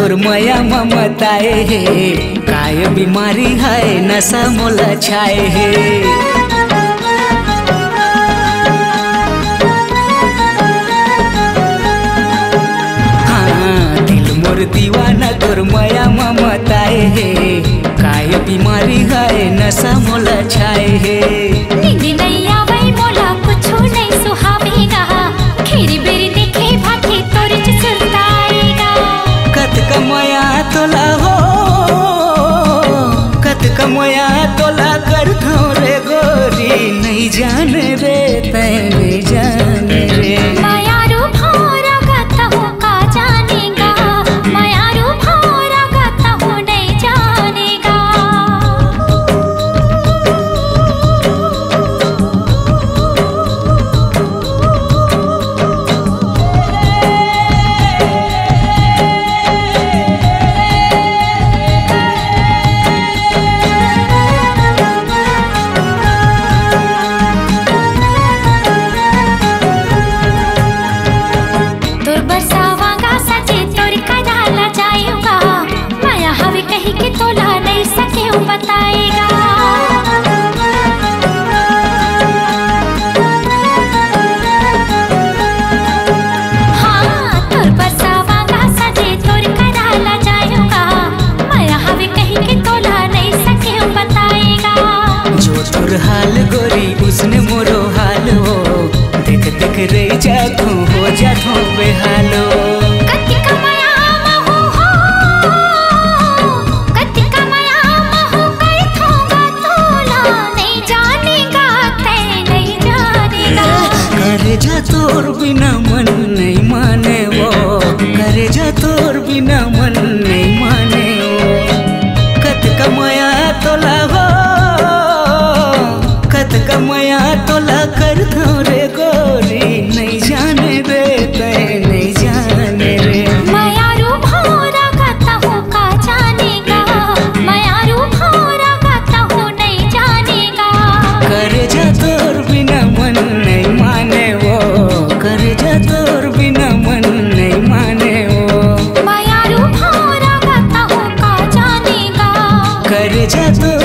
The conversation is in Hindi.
तोर माया ममताए हे, काय बीमारी है नशा मोला छाए हे। हाँ दिल मोर दीवाना तोर माया ममताए हे, काय बीमारी है नशा मोला छाए हे। नींद नहीं आवे मोला कुछ नहीं सुहावेगा, खीरी बेरी देखे भागे तोर सुरताएगा। कत कमाया तोला हो, कत कमाया तोला कर रे गोरी, नहीं जाने रे तै नहीं जाने रे। मायारू भौरा गाता हूँ का जानेगा, मायारू भौरा गाता हूँ नहीं जानेगा। कहीं के तोला नहीं सके बताएगा। हाँ तोर बरसावांगा सजे तोर कराला जाएगा, माया हवे कहीं के तोला नहीं सके बताएगा। जो तोर हाल गोरी उसने मोरो हाल हो, देख देख रही जाथू हो जाथू बेहालो। करे जा तोर बिना मन नहीं माने वो, करे जा तोर बिना मन नहीं माने वो। कत कमाया तोला हो, कत कमाया तोला कर रे गोरी, नहीं जाने रे तै नहीं जाने रे। मायारू भौरा गाता हूँ का जानेगा, मायारू भौरा गाता हूँ नहीं जानेगा। करे जा तोर बिना मन नहीं माने वो, करे जा तोर बिना मन नहीं माने वो। मायारू भौरा गाता हूँ का जानेगा, करे जा तोर